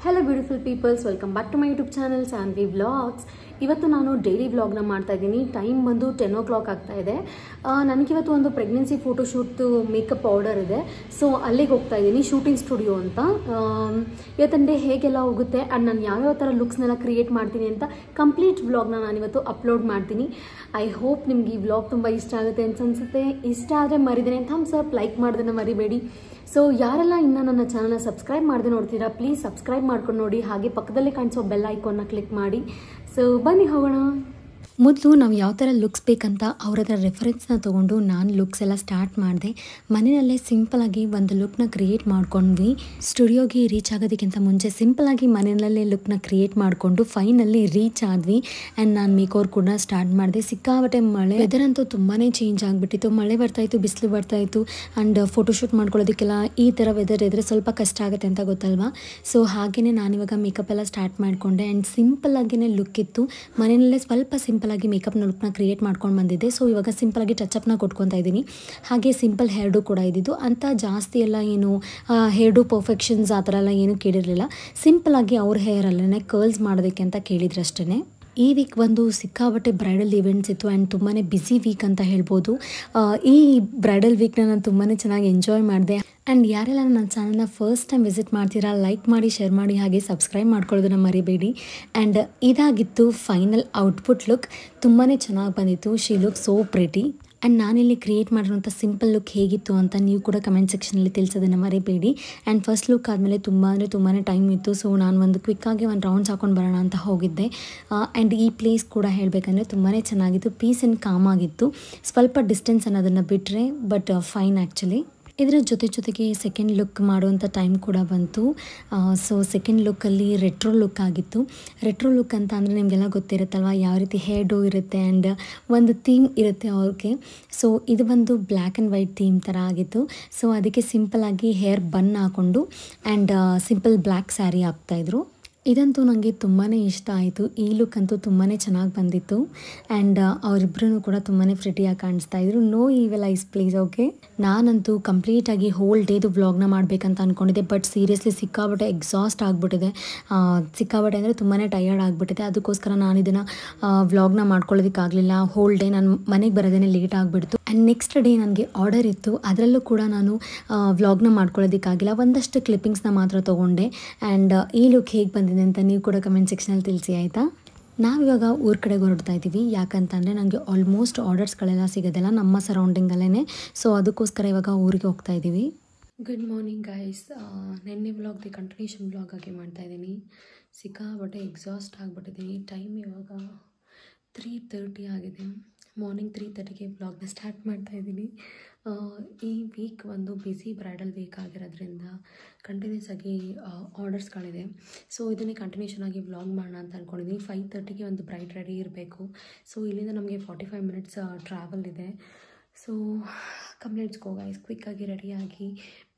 Hello beautiful peoples, welcome back to my YouTube channel Sanvi Vlogs. ಇವತ್ತು ನಾನು daily ವ್ಲಾಗ್ನ ಮಾಡ್ತಾ ಇದ್ದೀನಿ. ಟೈಮ್ ಬಂದು 10 o'clock ಆಗ್ತಾ ಇದೆ. ನನಗಿವತ್ತು ಒಂದು ಪ್ರೆಗ್ನೆನ್ಸಿ ಫೋಟೋಶೂಟ್ ಮೇಕಪ್ ಆರ್ಡರ್ ಇದೆ. ಸೊ ಅಲ್ಲಿಗೆ ಹೋಗ್ತಾ ಇದ್ದೀನಿ, ಶೂಟಿಂಗ್ ಸ್ಟುಡಿಯೋ ಅಂತ. ಇವತ್ತಿನ ಡೇ ಹೇಗೆಲ್ಲ ಹೋಗುತ್ತೆ ಆ್ಯಂಡ್ ನಾನು ಯಾವ್ಯಾವ ಥರ ಲುಕ್ಸ್ನೆಲ್ಲ ಕ್ರಿಯೇಟ್ ಮಾಡ್ತೀನಿ ಅಂತ ಕಂಪ್ಲೀಟ್ ವ್ಲಾಗ್ನ ನಾನಿವತ್ತು ಅಪ್ಲೋಡ್ ಮಾಡ್ತೀನಿ. ಐ ಹೋಪ್ ನಿಮ್ಗೆ ಈ ವ್ಲಾಗ್ ತುಂಬ ಇಷ್ಟ ಆಗುತ್ತೆ ಅಂತ ಅನ್ಸುತ್ತೆ. ಇಷ್ಟ ಆದರೆ ಮರಿದೇನೆ ಥಮ್ಸ್ ಅಪ್, ಲೈಕ್ ಮಾಡೋದನ್ನು ಮರಿಬೇಡಿ. ಸೊ ಯಾರೆಲ್ಲ ಇನ್ನೂ ನನ್ನ ಚಾನಲ್ನ ಸಬ್ಸ್ಕ್ರೈಬ್ ಮಾಡದೆ ನೋಡ್ತೀರಾ, ಪ್ಲೀಸ್ ಸಬ್ಸ್ಕ್ರೈಬ್ ಮಾಡ್ಕೊಂಡು ನೋಡಿ. ಹಾಗೆ ಪಕ್ಕದಲ್ಲೇ ಕಾಣಿಸೋ ಬೆಲ್ ಐಕಾನ್ನ ಕ್ಲಿಕ್ ಮಾಡಿ. ಸೊ ಬನ್ನಿ ಹೋಗೋಣ. ಮೊದಲು ನಾವು ಯಾವ ಥರ ಲುಕ್ಸ್ ಬೇಕಂತ ಅವ್ರ ಹತ್ರ ರೆಫರೆನ್ಸ್ನ ತೊಗೊಂಡು ನಾನು ಲುಕ್ಸ್ ಎಲ್ಲ ಸ್ಟಾರ್ಟ್ ಮಾಡಿದೆ. ಮನೆಯಲ್ಲೇ ಸಿಂಪಲಾಗಿ ಒಂದು ಲುಕ್ನ ಕ್ರಿಯೇಟ್ ಮಾಡ್ಕೊಂಡ್ವಿ. ಸ್ಟುಡಿಯೋಗೆ ರೀಚ್ ಆಗೋದಕ್ಕಿಂತ ಮುಂಚೆ ಸಿಂಪಲಾಗಿ ಮನೆಯಲ್ಲೇ ಲುಕ್ನ ಕ್ರಿಯೇಟ್ ಮಾಡಿಕೊಂಡು ಫೈನಲ್ಲಿ ರೀಚ್ ಆದ್ವಿ. ಆ್ಯಂಡ್ ನಾನು ಮೇಕೋರ್ ಕೂಡ ಸ್ಟಾರ್ಟ್ ಮಾಡಿದೆ. ಸಿಕ್ಕಾಬಟ್ಟೆ ಮಳೆ, ವೆದರ್ ಅಂತೂ ತುಂಬಾ ಚೇಂಜ್ ಆಗಿಬಿಟ್ಟಿತ್ತು. ಮಳೆ ಬರ್ತಾಯಿತ್ತು, ಬಿಸಿಲು ಬರ್ತಾಯಿತ್ತು. ಆ್ಯಂಡ್ ಫೋಟೋಶೂಟ್ ಮಾಡ್ಕೊಳ್ಳೋದಕ್ಕೆಲ್ಲ ಈ ಥರ ವೆದರ್ ಇದ್ದರೆ ಸ್ವಲ್ಪ ಕಷ್ಟ ಆಗುತ್ತೆ ಅಂತ ಗೊತ್ತಲ್ವಾ. ಸೊ ಹಾಗೆಯೇ ನಾನಿವಾಗ ಮೇಕಪ್ ಎಲ್ಲ ಸ್ಟಾರ್ಟ್ ಮಾಡಿಕೊಂಡೆ. ಆ್ಯಂಡ್ ಸಿಂಪಲ್ಲಾಗಿಯೇ ಲುಕ್ ಇತ್ತು. ಮನೆಯಲ್ಲೇ ಸ್ವಲ್ಪ ಸಿಂಪಲ್ ಆಗಿ ಮೇಕಪ್ನ ಲುಕ್ನ ಕ್ರಿಯೇಟ್ ಮಾಡ್ಕೊಂಡು ಬಂದಿದ್ದೆ. ಸೊ ಇವಾಗ ಸಿಂಪಲಾಗಿ ಟಚಪ್ನ ಕೊಟ್ಕೊತಾ ಇದ್ದೀನಿ. ಹಾಗೆ ಸಿಂಪಲ್ ಹೇರ್ಡು ಕೂಡ ಇದ್ದಿದ್ದು. ಅಂತ ಜಾಸ್ತಿ ಎಲ್ಲ ಏನು ಹೇರ್ಡು ಪರ್ಫೆಕ್ಷನ್ಸ್ ಆ ಥರ ಎಲ್ಲ ಏನೂ ಕೇಳಿರಲಿಲ್ಲ. ಸಿಂಪಲಾಗಿ ಅವ್ರ ಹೇರಲ್ಲೇ ಕರ್ಲ್ಸ್ ಮಾಡೋದಕ್ಕೆ ಅಂತ ಕೇಳಿದ್ರು ಅಷ್ಟೇ. ಈ ವೀಕ್ ಒಂದು ಸಿಕ್ಕಾಬಟ್ಟೆ ಬ್ರೈಡಲ್ ಇವೆಂಟ್ಸ್ ಇತ್ತು ಆ್ಯಂಡ್ ತುಂಬಾ ಬ್ಯುಸಿ ವೀಕ್ ಅಂತ ಹೇಳ್ಬೋದು. ಈ ಬ್ರೈಡಲ್ ವೀಕ್ನ ನಾನು ತುಂಬಾ ಚೆನ್ನಾಗಿ ಎಂಜಾಯ್ ಮಾಡಿದೆ. ಆ್ಯಂಡ್ ಯಾರೆಲ್ಲ ನನ್ನ ಚಾನಲ್ನ ಫಸ್ಟ್ ಟೈಮ್ ವಿಸಿಟ್ ಮಾಡ್ತೀರಾ, ಲೈಕ್ ಮಾಡಿ, ಶೇರ್ ಮಾಡಿ, ಹಾಗೆ ಸಬ್ಸ್ಕ್ರೈಬ್ ಮಾಡ್ಕೊಳ್ಳೋದನ್ನ ಮರಿಬೇಡಿ. ಆ್ಯಂಡ್ ಇದಾಗಿತ್ತು ಫೈನಲ್ ಔಟ್ಪುಟ್ ಲುಕ್. ತುಂಬಾ ಚೆನ್ನಾಗಿ ಬಂದಿತ್ತು. She look so pretty. And ನಾನಿಲ್ಲಿ ಕ್ರಿಯೇಟ್ ಮಾಡಿರೋಂಥ ಸಿಂಪಲ್ ಲುಕ್ ಹೇಗಿತ್ತು ಅಂತ ನೀವು ಕೂಡ ಕಮೆಂಟ್ ಸೆಕ್ಷನಲ್ಲಿ ತಿಳಿಸೋದನ್ನು ಮರಿಬೇಡಿ. ಆ್ಯಂಡ್ ಫಸ್ಟ್ ಲುಕ್ ಆದಮೇಲೆ ತುಂಬಾ ಟೈಮ್ ಇತ್ತು. ಸೊ ನಾನು ಒಂದು ಕ್ವಿಕ್ಕಾಗಿ ಒಂದು ರೌಂಡ್ಸ್ ಹಾಕೊಂಡು ಬರೋಣ ಅಂತ ಹೋಗಿದ್ದೆ. ಆ್ಯಂಡ್ ಈ ಪ್ಲೇಸ್ ಕೂಡ ಹೇಳಬೇಕಂದ್ರೆ ತುಂಬಾ ಚೆನ್ನಾಗಿತ್ತು. ಪೀಸ್ ಆ್ಯಂಡ್ ಕಾಮ್ ಆಗಿತ್ತು. ಸ್ವಲ್ಪ ಡಿಸ್ಟೆನ್ಸ್ ಅನ್ನೋದನ್ನು ಬಿಟ್ಟರೆ, ಬಟ್ ಫೈನ್ ಆ್ಯಕ್ಚುಲಿ. ಇದರ ಜೊತೆಗೆ ಸೆಕೆಂಡ್ ಲುಕ್ ಮಾಡುವಂಥ ಟೈಮ್ ಕೂಡ ಬಂತು. ಸೊ ಸೆಕೆಂಡ್ ಲುಕ್ಕಲ್ಲಿ ರೆಟ್ರೋ ಲುಕ್ ಆಗಿತ್ತು. ರೆಟ್ರೋ ಲುಕ್ ಅಂತ ಅಂದರೆ ನಿಮಗೆಲ್ಲ ಗೊತ್ತಿರುತ್ತಲ್ವ, ಯಾವ ರೀತಿ ಹೇರ್ ಡೋ ಇರುತ್ತೆ ಆ್ಯಂಡ್ ಒಂದು ಥೀಮ್ ಇರುತ್ತೆ ಅವ್ರಿಗೆ. ಸೊ ಇದು ಒಂದು ಬ್ಲ್ಯಾಕ್ ಆ್ಯಂಡ್ ವೈಟ್ ಥೀಮ್ ಥರ ಆಗಿತ್ತು. ಸೊ ಅದಕ್ಕೆ ಸಿಂಪಲಾಗಿ ಹೇರ್ ಬನ್ ಹಾಕ್ಕೊಂಡು ಆ್ಯಂಡ್ ಸಿಂಪಲ್ ಬ್ಲ್ಯಾಕ್ ಸ್ಯಾರಿ ಹಾಕ್ತಾಯಿದ್ರು. ಇದಂತೂ ನನಗೆ ತುಂಬಾ ಇಷ್ಟ ಆಯಿತು. ಈ ಲುಕ್ ಅಂತೂ ತುಂಬಾ ಚೆನ್ನಾಗಿ ಬಂದಿತ್ತು. ಆ್ಯಂಡ್ ಅವರಿಬ್ಬರೂ ಕೂಡ ತುಂಬಾ ಪ್ರಿಟಿಯಾಗಿ ಕಾಣಿಸ್ತಾಯಿದ್ರು. No evil eyes please, okay. ನಾನಂತೂ ಕಂಪ್ಲೀಟಾಗಿ ಹೋಲ್ ಡೇದು ವ್ಲಾಗ್ನ ಮಾಡಬೇಕಂತ ಅಂದ್ಕೊಂಡಿದ್ದೆ. ಬಟ್ ಸೀರಿಯಸ್ಲಿ ಸಿಕ್ಕಾಬಟ್ಟೆ ಎಕ್ಸಾಸ್ಟ್ ಆಗಿಬಿಟ್ಟಿದೆ. ಸಿಕ್ಕಾಬಟ್ಟೆ ಅಂದರೆ ತುಂಬಾ ಟಯರ್ಡ್ ಆಗಿಬಿಟ್ಟಿದೆ. ಅದಕ್ಕೋಸ್ಕರ ನಾನು ಇದನ್ನು ವ್ಲಾಗ್ನ ಮಾಡ್ಕೊಳ್ಳೋದಕ್ಕಾಗಲಿಲ್ಲ. ಹೋಲ್ ಡೇ ನಾನು ಮನೆಗೆ ಬರೋದೇ ಲೇಟ್ ಆಗಿಬಿಡ್ತು. ಆ್ಯಂಡ್ ನೆಕ್ಸ್ಟ್ ಡೇ ನನಗೆ ಆರ್ಡರ್ ಇತ್ತು. ಅದರಲ್ಲೂ ಕೂಡ ನಾನು ವ್ಲಾಗ್ನ ಮಾಡ್ಕೊಳ್ಳೋದಕ್ಕಾಗಿಲ್ಲ. ಒಂದಷ್ಟು ಕ್ಲಿಪ್ಪಿಂಗ್ಸ್ನ ಮಾತ್ರ ತೊಗೊಂಡೆ. ಆ್ಯಂಡ್ ಈ ಲುಕ್ ಹೇಗೆ ಬಂದಿದೆ ಅಂತ ನೀವು ಕೂಡ ಕಮೆಂಟ್ ಸೆಕ್ಷನಲ್ಲಿ ತಿಳಿಸಿ, ಆಯಿತಾ. ನಾವಿವಾಗ ಊರ ಕಡೆಗೆ ಹೊರಡ್ತಾ ಇದ್ದೀವಿ. ಯಾಕಂತಂದರೆ ನನಗೆ ಆಲ್ಮೋಸ್ಟ್ ಆರ್ಡರ್ಸ್ಗಳೆಲ್ಲ ಸಿಗೋದಿಲ್ಲ ನಮ್ಮ ಸರೌಂಡಿಂಗಲ್ಲೇ. ಸೊ ಅದಕ್ಕೋಸ್ಕರ ಇವಾಗ ಊರಿಗೆ ಹೋಗ್ತಾ ಇದ್ದೀವಿ. Good morning guys. ನೆನ್ನೆ ವ್ಲಾಗ್ದು ಕಂಟಿನ್ಯೂಷನ್ ವ್ಲಾಗ್ ಆಗಿ ಮಾಡ್ತಾಯಿದ್ದೀನಿ. ಸಿಕ್ಕಾಬಟ್ಟೆ ಎಕ್ಸಾಸ್ಟ್ ಆಗಿಬಿಟ್ಟಿದ್ದೀನಿ. ಟೈಮ್ ಇವಾಗ 3:30 ಆಗಿದೆ. ಮಾರ್ನಿಂಗ್ 3:30ಗೆ ವ್ಲಾಗ್ನ ಸ್ಟಾರ್ಟ್ ಮಾಡ್ತಾಯಿದ್ದೀನಿ. ಈ ವೀಕ್ ಒಂದು ಬ್ಯುಸಿ ಬ್ರೈಡಲ್ ವೀಕ್ ಆಗಿರೋದ್ರಿಂದ ಕಂಟಿನ್ಯೂಸ್ ಆಗಿ ಆರ್ಡರ್ಸ್ಗಳಿದೆ. ಸೊ ಇದನ್ನೇ ಕಂಟಿನ್ಯೂಷನ್ ಆಗಿ ವ್ಲಾಗ್ ಮಾಡೋಣ ಅಂತ ಅಂದ್ಕೊಂಡಿದ್ದೀನಿ. 5:30ಗೆ ಒಂದು ಬ್ರೈಡ್ ರೆಡಿ ಇರಬೇಕು. ಸೊ ಇಲ್ಲಿಂದ ನಮಗೆ 45 minutes ಟ್ರಾವೆಲ್ ಇದೆ. So let's go guys. ಕ್ವಿಕ್ಕಾಗಿ ರೆಡಿಯಾಗಿ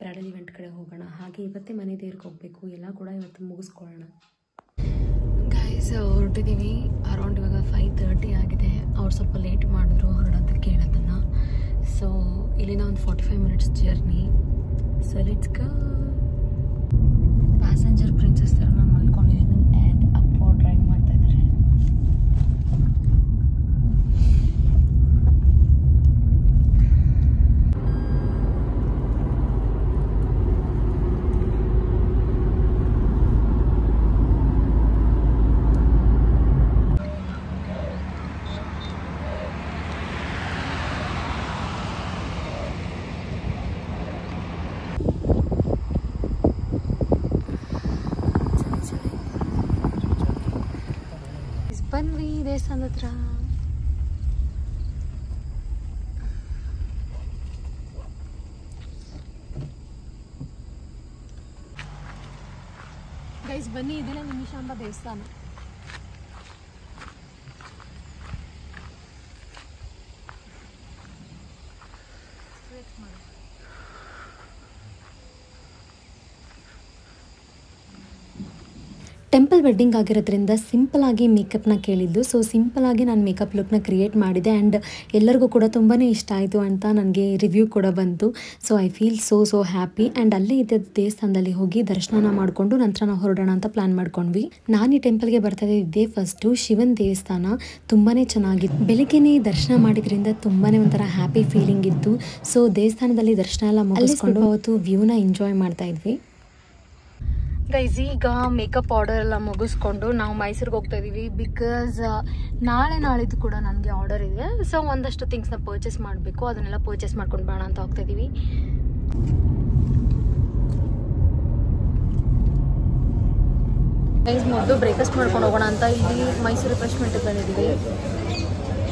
ಬ್ರೈಡಲ್ ಇವೆಂಟ್ ಕಡೆ ಹೋಗೋಣ. ಹಾಗೆ ಇವತ್ತೇ ಮನೆ ದೇವ್ರಿಗೆ ಹೋಗಬೇಕು. ಎಲ್ಲ ಕೂಡ ಇವತ್ತು ಮುಗಿಸ್ಕೊಳ್ಳೋಣ ಗೈಸ್. ಹೊರಟಿದ್ದೀವಿ. ಅರೌಂಡ್ ಇವಾಗ 5:30 ಆಗಿದೆ. ಅವ್ರು ಸ್ವಲ್ಪ ಲೇಟ್ ಮಾಡಿದ್ರು ಹೊರಡೋದಕ್ಕೆ ಹೇಳೋದನ್ನು. ಸೊ ಇಲ್ಲಿಂದ ಒಂದು 45 minutes journey. So let's go. Passenger princess ಥರ ನಾನು ಮಲ್ಕೊಂಡಿದ್ದೀನಿ. ಆ್ಯಂಡ್ ಅಪ್ಪ ಡ್ರೈವ್ ಮಾಡ್ತಾ ಇದ್ದಾರೆ. ಬಂದ್ವಿ ದೇವಸ್ಥಾನದ ಹತ್ರ. ಗೈಸ್ ಬನ್ನಿ, ಇದೆಲ್ಲ ನಿಮಿಷಾಂಬ ದೇವಸ್ಥಾನ. ಟೆಂಪಲ್ ವೆಡ್ಡಿಂಗ್ ಆಗಿರೋದ್ರಿಂದ ಸಿಂಪಲಾಗಿ ಮೇಕಪ್ನ ಕೇಳಿದ್ದು. ಸೊ ಸಿಂಪಲಾಗಿ ನಾನು ಮೇಕಪ್ ಲುಕ್ನ ಕ್ರಿಯೇಟ್ ಮಾಡಿದೆ ಆ್ಯಂಡ್ ಎಲ್ಲರಿಗೂ ಕೂಡ ತುಂಬಾ ಇಷ್ಟ ಆಯಿತು ಅಂತ ನನಗೆ ರಿವ್ಯೂ ಕೂಡ ಬಂತು. So I feel so happy. And ಅಲ್ಲೇ ಇದ್ದ ದೇವಸ್ಥಾನದಲ್ಲಿ ಹೋಗಿ ದರ್ಶನ ಮಾಡಿಕೊಂಡು ನಂತರ ನಾವು ಹೊರಡೋಣ ಅಂತ ಪ್ಲ್ಯಾನ್ ಮಾಡ್ಕೊಂಡ್ವಿ. ನಾನು ಈ ಟೆಂಪಲ್ಗೆ ಬರ್ತಾ ಇದ್ದೆ ಫಸ್ಟು ಶಿವನ್ ದೇವಸ್ಥಾನ. ತುಂಬಾ ಚೆನ್ನಾಗಿತ್ತು. ಬೆಳಿಗ್ಗೆನೇ ದರ್ಶನ ಮಾಡಿದ್ರಿಂದ ತುಂಬಾ ಒಂಥರ ಹ್ಯಾಪಿ ಫೀಲಿಂಗ್ ಇತ್ತು. ಸೊ ದೇವಸ್ಥಾನದಲ್ಲಿ ದರ್ಶನ ಎಲ್ಲ ಮುಗಿಸ್ಕೊಂಡು ಅವತ್ತು ವ್ಯೂನ ಎಂಜಾಯ್ ಮಾಡ್ತಾ ಇದ್ವಿ. ಗೈಸ್, ಈಗ ಮೇಕಪ್ ಆರ್ಡರ್ ಎಲ್ಲ ಮುಗಿಸ್ಕೊಂಡು ನಾವು ಮೈಸೂರಿಗೆ ಹೋಗ್ತಾ ಇದೀವಿ. ಬಿಕಾಸ್ ನಾಳಿದ್ದು ಕೂಡ ನನಗೆ ಆರ್ಡರ್ ಇದೆ. ಸೊ ಒಂದಷ್ಟು ಥಿಂಗ್ಸ್ನ ಪರ್ಚೇಸ್ ಮಾಡಬೇಕು, ಅದನ್ನೆಲ್ಲ ಪರ್ಚೇಸ್ ಮಾಡ್ಕೊಂಡು ಬೇಡ ಅಂತ ಹೋಗ್ತಾ ಇದೀವಿ. ಗೈಸ್, ಮೊದಲು ಬ್ರೇಕ್ಫಾಸ್ಟ್ ಮಾಡ್ಕೊಂಡು ಹೋಗೋಣ ಅಂತ ಇಲ್ಲಿ ಮೈಸೂರು ರಿಫ್ರೆಶ್ಮೆಂಟಿಗೆ ಬಂದಿದ್ದೀವಿ.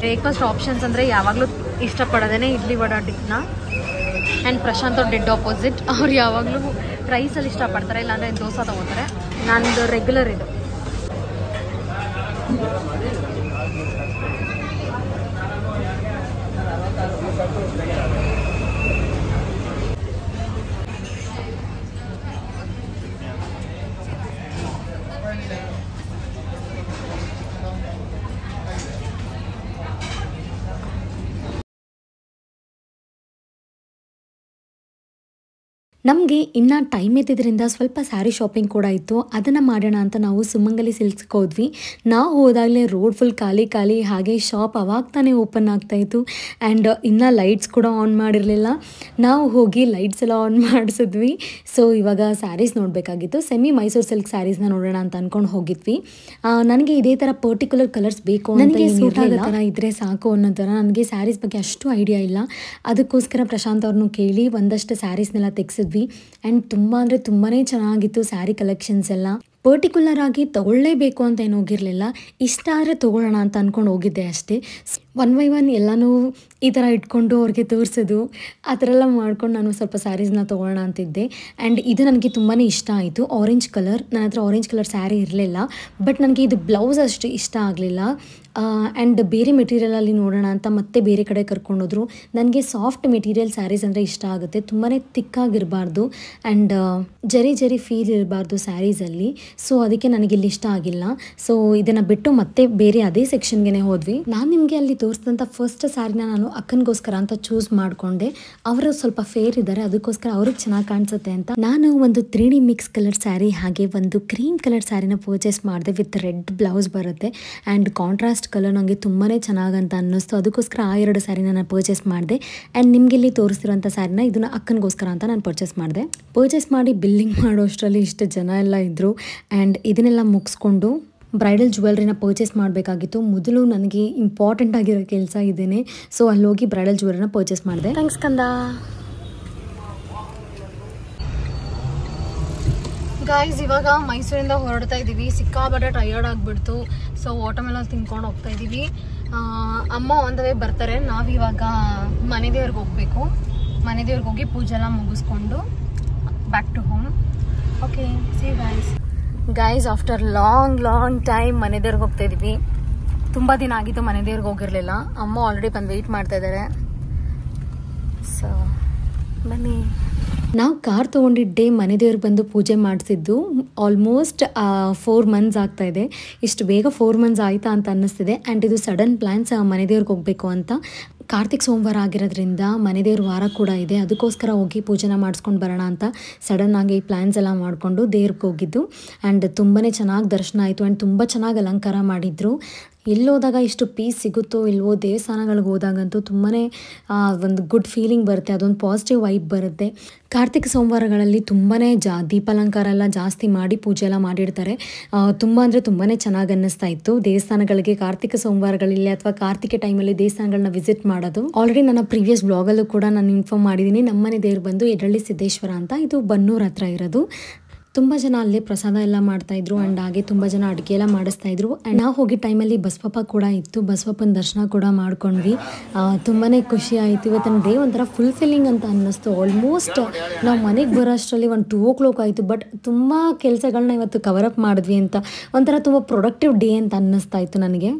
ಬ್ರೇಕ್ಫಾಸ್ಟ್ ಆಪ್ಷನ್ಸ್ ಅಂದರೆ ಯಾವಾಗಲೂ ಇಷ್ಟಪಡೋದೇ ಇಡ್ಲಿ ವಡಾ ಟಿಕ್ನ. ಆ್ಯಂಡ್ ಪ್ರಶಾಂತ್ ಅವ್ರು ಡೆಡ್ ಆಪೋಸಿಟ್. ಅವ್ರು ಯಾವಾಗಲೂ ರೈಸಲ್ಲಿ ಇಷ್ಟಪಡ್ತಾರೆ, ಇಲ್ಲಾಂದರೆ ದೋಸೆ ತೊಗೋತಾರೆ. ನಂದು ರೆಗ್ಯುಲರ್ ಇದು. ನಮಗೆ ಇನ್ನೂ ಟೈಮ್ ಇದ್ದಿದ್ದರಿಂದ ಸ್ವಲ್ಪ ಸ್ಯಾರಿ ಶಾಪಿಂಗ್ ಕೂಡ ಇತ್ತು. ಅದನ್ನು ಮಾಡೋಣ ಅಂತ ನಾವು ಸುಮಂಗಲಿ ಸಿಲ್ಕ್ಸ್ಗೆ ಹೋದ್ವಿ. ನಾವು ಹೋದಾಗಲೇ ರೋಡ್ ಫುಲ್ ಖಾಲಿ, ಹಾಗೆ ಶಾಪ್ ಅವಾಗ ತಾನೇ ಓಪನ್ ಆಗ್ತಾಯಿತ್ತು. ಆ್ಯಂಡ್ ಇನ್ನೂ ಲೈಟ್ಸ್ ಕೂಡ ಆನ್ ಮಾಡಿರಲಿಲ್ಲ. ನಾವು ಹೋಗಿ ಲೈಟ್ಸ್ ಎಲ್ಲ ಆನ್ ಮಾಡಿಸಿದ್ವಿ. ಸೊ ಇವಾಗ ಸ್ಯಾರೀಸ್ ನೋಡಬೇಕಾಗಿತ್ತು. ಸೆಮಿ ಮೈಸೂರು ಸಿಲ್ಕ್ ಸ್ಯಾರೀಸ್ನ ನೋಡೋಣ ಅಂತ ಅಂದ್ಕೊಂಡು ಹೋಗಿದ್ವಿ. ನನಗೆ ಇದೇ ಥರ ಪರ್ಟಿಕ್ಯುಲರ್ ಕಲರ್ಸ್ ಬೇಕು, ನನಗೆ ಸೂಟ್ ಆಗೋ ಥರ ಇದ್ದರೆ ಸಾಕು ಅನ್ನೋ ಥರ. ನನಗೆ ಸ್ಯಾರೀಸ್ ಬಗ್ಗೆ ಅಷ್ಟು ಐಡಿಯಾ ಇಲ್ಲ. ಅದಕ್ಕೋಸ್ಕರ ಪ್ರಶಾಂತ್ ಅವ್ರನ್ನೂ ಕೇಳಿ ಒಂದಷ್ಟು ಸ್ಯಾರೀಸ್ನೆಲ್ಲ ತೆಗೆಸಿದ್ವಿ. ಆ್ಯಂಡ್ ತುಂಬ ಅಂದರೆ ತುಂಬಾ ಚೆನ್ನಾಗಿತ್ತು ಸ್ಯಾರಿ ಕಲೆಕ್ಷನ್ಸ್ ಎಲ್ಲ. ಪರ್ಟಿಕ್ಯುಲರ್ ಆಗಿ ತೊಗೊಳ್ಳೇಬೇಕು ಅಂತ ಏನು ಹೋಗಿರಲಿಲ್ಲ, ಇಷ್ಟ ಆದರೆ ತೊಗೊಳ್ಳೋಣ ಅಂತ ಅಂದ್ಕೊಂಡು ಹೋಗಿದ್ದೆ ಅಷ್ಟೇ. 1 by 1 ಎಲ್ಲನೂ ಈ ಥರ ಇಟ್ಕೊಂಡು ಅವ್ರಿಗೆ ತೋರಿಸೋದು ಆ ಥರ ಎಲ್ಲ ಮಾಡ್ಕೊಂಡು ನಾನು ಸ್ವಲ್ಪ ಸ್ಯಾರೀಸ್ನ ತೊಗೊಳ್ಳೋಣ ಅಂತಿದ್ದೆ. ಆ್ಯಂಡ್ ಇದು ನನಗೆ ತುಂಬಾ ಇಷ್ಟ ಆಯಿತು. ಆರೆಂಜ್ ಕಲರ್, ನನ್ನ ಹತ್ರ ಆರೆಂಜ್ ಕಲರ್ ಸ್ಯಾರಿ ಇರಲಿಲ್ಲ. ಬಟ್ ನನಗೆ ಇದು ಬ್ಲೌಸ್ ಅಷ್ಟು ಇಷ್ಟ ಆಗಲಿಲ್ಲ. ಆ್ಯಂಡ್ ಬೇರೆ ಮೆಟೀರಿಯಲಲ್ಲಿ ನೋಡೋಣ ಅಂತ ಮತ್ತೆ ಬೇರೆ ಕಡೆ ಕರ್ಕೊಂಡೋದ್ರು. ನನಗೆ ಸಾಫ್ಟ್ ಮೆಟೀರಿಯಲ್ ಸ್ಯಾರೀಸ್ ಅಂದರೆ ಇಷ್ಟ ಆಗುತ್ತೆ. ತುಂಬಾ ತಿಕ್ಕಾಗಿರಬಾರ್ದು ಆ್ಯಂಡ್ ಜರಿ ಫೀಲ್ ಇರಬಾರ್ದು ಸ್ಯಾರೀಸಲ್ಲಿ. ಸೊ ಅದಕ್ಕೆ ನನಗಿಲ್ಲಿ ಇಷ್ಟ ಆಗಿಲ್ಲ. ಸೊ ಇದನ್ನು ಬಿಟ್ಟು ಮತ್ತೆ ಬೇರೆ ಅದೇ ಸೆಕ್ಷನ್ಗೆ ಹೋದ್ವಿ. ನಾನು ನಿಮಗೆ ಅಲ್ಲಿ ತೋರಿಸಿದಂಥ ಫಸ್ಟ್ ಸ್ಯಾರಿನ ನಾನು ಅಕ್ಕನಿಗೋಸ್ಕರ ಅಂತ ಚೂಸ್ ಮಾಡಿಕೊಂಡೆ. ಅವರು ಸ್ವಲ್ಪ ಫೇರ್ ಇದ್ದಾರೆ, ಅದಕ್ಕೋಸ್ಕರ ಅವ್ರಿಗೆ ಚೆನ್ನಾಗಿ ಕಾಣಿಸುತ್ತೆ ಅಂತ ನಾನು ಒಂದು 3D ಮಿಕ್ಸ್ ಕಲರ್ ಸ್ಯಾರಿ ಹಾಗೆ ಒಂದು ಕ್ರೀಮ್ ಕಲರ್ ಸ್ಯಾರಿನ ಪರ್ಚೇಸ್ ಮಾಡಿದೆ. ವಿತ್ ರೆಡ್ ಬ್ಲೌಸ್ ಬರುತ್ತೆ ಆ್ಯಂಡ್ ಕಾಂಟ್ರಾಸ್ಟ್ ಕಲರ್ ನನಗೆ ತುಂಬಾ ಚೆನ್ನಾಗಂತ ಅನ್ನಿಸ್ತು. ಅದಕ್ಕೋಸ್ಕರ ಆ 2 ಸ್ಯಾರಿನ ನಾನು ಪರ್ಚೇಸ್ ಮಾಡಿದೆ. ಆ್ಯಂಡ್ ನಿಮಗೆ ಇಲ್ಲಿ ತೋರಿಸ್ತಿರೋಂಥ ಸ್ಯಾರಿನ ಇದನ್ನು ಅಕ್ಕನಿಗೋಸ್ಕರ ಅಂತ ನಾನು ಪರ್ಚೇಸ್ ಮಾಡಿದೆ. ಪರ್ಚೇಸ್ ಮಾಡಿ ಬಿಲ್ಲಿಂಗ್ ಮಾಡೋ ಅಷ್ಟರಲ್ಲಿ ಇಷ್ಟು ಜನ ಎಲ್ಲ ಇದ್ದರು. ಆ್ಯಂಡ್ ಇದನ್ನೆಲ್ಲ ಮುಗಿಸ್ಕೊಂಡು ಬ್ರೈಡಲ್ ಜ್ಯುವೆಲ್ರಿನ ಪರ್ಚೇಸ್ ಮಾಡಬೇಕಾಗಿತ್ತು. ಮೊದಲು ನನಗೆ ಇಂಪಾರ್ಟೆಂಟ್ ಆಗಿರೋ ಕೆಲಸ ಇದ್ದೇನೆ. ಸೊ ಅಲ್ಲಿ ಹೋಗಿ ಬ್ರೈಡಲ್ ಜ್ಯುವೆಲ್ರಿನ ಪರ್ಚೇಸ್ ಮಾಡಿದೆ. ಥ್ಯಾಂಕ್ಸ್ ಕಂದ. ಗಾಯ್ಸ್, ಇವಾಗ ಮೈಸೂರಿಂದ ಹೊರಡ್ತಾ ಇದ್ದೀವಿ. ಸಿಕ್ಕಾಬಟ್ಟೆ ಟಯರ್ಡ್ ಆಗಿಬಿಡ್ತು. ಸೊ ವಾಟರ್ಮೆಲನ್ ತಿನ್ಕೊಂಡು ಹೋಗ್ತಾ ಇದ್ದೀವಿ. ಅಮ್ಮ ಆನ್ ದ ವೇ ಬರ್ತಾರೆ. ನಾವಿವಾಗ ಮನೆ ದೇವ್ರಿಗೆ ಹೋಗಬೇಕು. ಮನೆ ದೇವ್ರಿಗೆ ಹೋಗಿ ಪೂಜೆ ಎಲ್ಲ ಮುಗಿಸ್ಕೊಂಡು back to home. Okay, see you guys. After long time ಮನೆ ದೇವ್ರಿಗೆ ಹೋಗ್ತಾ ಇದ್ದೀವಿ. ತುಂಬ ದಿನ ಆಗಿತ್ತು ಮನೆ ದೇವ್ರಿಗೆ ಹೋಗಿರಲಿಲ್ಲ. ಅಮ್ಮ ಆಲ್ರೆಡಿ ಬಂದು ವೆಯ್ಟ್ ಮಾಡ್ತಾ ಇದ್ದಾರೆ. ಸೊ ಬನ್ನಿ. ನಾವು ಕಾರ್ ತೊಗೊಂಡಿದ್ದೆ ಮನೆ ದೇವ್ರಿಗೆ ಬಂದು ಪೂಜೆ ಮಾಡಿಸಿದ್ದು ಆಲ್ಮೋಸ್ಟ್ 4 months ಆಗ್ತಾಯಿದೆ. ಇಷ್ಟು ಬೇಗ 4 months ಆಯಿತಾ ಅಂತ ಅನ್ನಿಸ್ತಿದೆ. ಆ್ಯಂಡ್ ಇದು ಸಡನ್ ಪ್ಲ್ಯಾನ್ಸ್ ಮನೆ ದೇವ್ರಿಗೆ ಹೋಗಬೇಕು ಅಂತ. ಕಾರ್ತಿಕ್ ಸೋಮವಾರ ಆಗಿರೋದ್ರಿಂದ ಮನೆ ದೇವ್ರ ವಾರ ಕೂಡ ಇದೆ. ಅದಕ್ಕೋಸ್ಕರ ಹೋಗಿ ಪೂಜೆನ ಮಾಡಿಸ್ಕೊಂಡು ಬರೋಣ ಅಂತ ಸಡನ್ನಾಗಿ ಪ್ಲ್ಯಾನ್ಸ್ ಎಲ್ಲ ಮಾಡಿಕೊಂಡು ದೇವ್ರಿಗೆ ಹೋಗಿದ್ದು. ಆ್ಯಂಡ್ ತುಂಬಾ ಚೆನ್ನಾಗಿ ದರ್ಶನ ಆಯಿತು. ಆ್ಯಂಡ್ ತುಂಬ ಚೆನ್ನಾಗಿ ಅಲಂಕಾರ ಮಾಡಿದರು. ಎಲ್ಲೋದಾಗ ಇಷ್ಟು ಪೀಸ್ ಸಿಗುತ್ತೋ ಇಲ್ವೋ, ದೇವಸ್ಥಾನಗಳಿಗೆ ಹೋದಾಗಂತೂ ತುಂಬಾ ಒಂದು ಗುಡ್ ಫೀಲಿಂಗ್ ಬರುತ್ತೆ. ಅದೊಂದು ಪಾಸಿಟಿವ್ ವೈಬ್ ಬರುತ್ತೆ. ಕಾರ್ತಿಕ ಸೋಮವಾರಗಳಲ್ಲಿ ತುಂಬಾ ದೀಪಾಲಂಕಾರ ಎಲ್ಲ ಜಾಸ್ತಿ ಮಾಡಿ ಪೂಜೆ ಎಲ್ಲ ಮಾಡಿರ್ತಾರೆ. ತುಂಬ ಅಂದರೆ ತುಂಬಾ ಚೆನ್ನಾಗಿ ಅನ್ನಿಸ್ತಾ ಇತ್ತು ದೇವಸ್ಥಾನಗಳಿಗೆ ಕಾರ್ತಿಕ ಸೋಮವಾರಗಳಲ್ಲಿ ಅಥವಾ ಕಾರ್ತಿಕ ಟೈಮಲ್ಲಿ ದೇವಸ್ಥಾನಗಳನ್ನ ವಿಸಿಟ್ ಮಾಡೋದು. ಆಲ್ರೆಡಿ ನನ್ನ ಪ್ರೀವಿಯಸ್ ಬ್ಲಾಗಲ್ಲೂ ಕೂಡ ನಾನು ಇನ್ಫಾರ್ಮ್ ಮಾಡಿದ್ದೀನಿ. ನಮ್ಮನೆ ದೇವ್ರು ಬಂದು ಯಡಳ್ಳಿ ಸಿದ್ದೇಶ್ವರ ಅಂತ, ಇದು ಬನ್ನೂರು ಹತ್ರ ಇರೋದು. ತುಂಬ ಜನ ಅಲ್ಲೇ ಪ್ರಸಾದ ಎಲ್ಲ ಮಾಡ್ತಾಯಿದ್ರು ಆ್ಯಂಡ್ ಹಾಗೆ ತುಂಬ ಜನ ಅಡುಗೆ ಎಲ್ಲ ಮಾಡಿಸ್ತಾಯಿದ್ರು. ಆ್ಯಂಡ್ ನಾವು ಹೋಗಿ ಟೈಮಲ್ಲಿ ಬಸವಪ್ಪ ಕೂಡ ಇತ್ತು. ಬಸವಪ್ಪನ ದರ್ಶನ ಕೂಡ ಮಾಡ್ಕೊಂಡ್ವಿ. ತುಂಬಾ ಖುಷಿ ಆಯಿತು. ಇವತ್ತಿನ ಡೇ ಒಂಥರ ಫುಲ್ಫಿಲ್ಲಿಂಗ್ ಅಂತ ಅನ್ನಿಸ್ತು. ಆಲ್ಮೋಸ್ಟ್ ನಾವು ಮನೆಗೆ ಬರೋ ಅಷ್ಟರಲ್ಲಿ 1-2 o'clock ಆಯಿತು. ಬಟ್ ತುಂಬ ಕೆಲಸಗಳನ್ನ ಇವತ್ತು ಕವರಪ್ ಮಾಡಿದ್ವಿ ಅಂತ ಒಂಥರ ತುಂಬ ಪ್ರೊಡಕ್ಟಿವ್ ಡೇ ಅಂತ ಅನ್ನಿಸ್ತಾ ಇತ್ತು ನನಗೆ.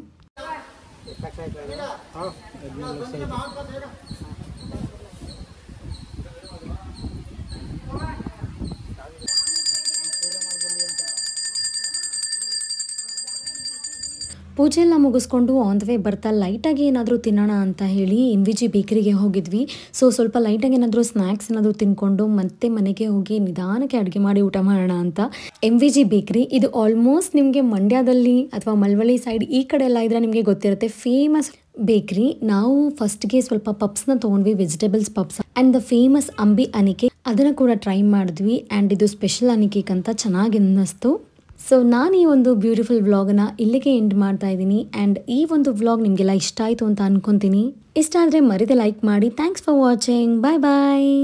ಪೂಜೆ ಎಲ್ಲ ಮುಗಿಸ್ಕೊಂಡು ಆನ್ ದ ವೇ ಬರ್ತಾ ಲೈಟಾಗಿ ಏನಾದರೂ ತಿನ್ನೋಣ ಅಂತ ಹೇಳಿ MVG ಬೇಕರಿಗೆ ಹೋಗಿದ್ವಿ. ಸ್ವಲ್ಪ ಲೈಟಾಗಿ ಏನಾದರೂ ಸ್ನ್ಯಾಕ್ಸ್ ಏನಾದರೂ ತಿನ್ಕೊಂಡು ಮತ್ತೆ ಮನೆಗೆ ಹೋಗಿ ನಿಧಾನಕ್ಕೆ ಅಡುಗೆ ಮಾಡಿ ಊಟ ಮಾಡೋಣ ಅಂತ. MVG ಬೇಕ್ರಿ ಇದು ಆಲ್ಮೋಸ್ಟ್ ನಿಮಗೆ ಮಂಡ್ಯದಲ್ಲಿ ಅಥವಾ ಮಳವಳ್ಳಿ ಸೈಡ್ ಈ ಕಡೆ ಎಲ್ಲ ಇದ್ರೆ ನಿಮಗೆ ಗೊತ್ತಿರುತ್ತೆ, ಫೇಮಸ್ ಬೇಕ್ರಿ. ನಾವು ಫಸ್ಟ್ಗೆ ಸ್ವಲ್ಪ ಪಪ್ಸ್ನ ತೊಗೊಂಡ್ವಿ, vegetables puffs and the famous ಅಂಬಿ ಅನಿಕೆ ಅದನ್ನು ಕೂಡ ಟ್ರೈ ಮಾಡಿದ್ವಿ. ಆ್ಯಂಡ್ ಇದು ಸ್ಪೆಷಲ್ ಅನಿಕೇಕ್ ಅಂತ ಚೆನ್ನಾಗಿ ಅನ್ನಿಸ್ತು. ನಾನು ಈ ಒಂದು ಬ್ಯೂಟಿಫುಲ್ ವ್ಲಾಗನ್ನು ಇಲ್ಲಿಗೆ ಎಂಡ್ ಮಾಡ್ತಾ ಇದ್ದೀನಿ. ಆ್ಯಂಡ್ ಈ ಒಂದು ವ್ಲಾಗ್ ನಿಮಗೆಲ್ಲ ಇಷ್ಟ ಆಯಿತು ಅಂತ ಅನ್ಕೊತೀನಿ. ಇಷ್ಟ ಆದರೆ ಮರಿದೆ ಲೈಕ್ ಮಾಡಿ. Thanks for watching. Bye bye.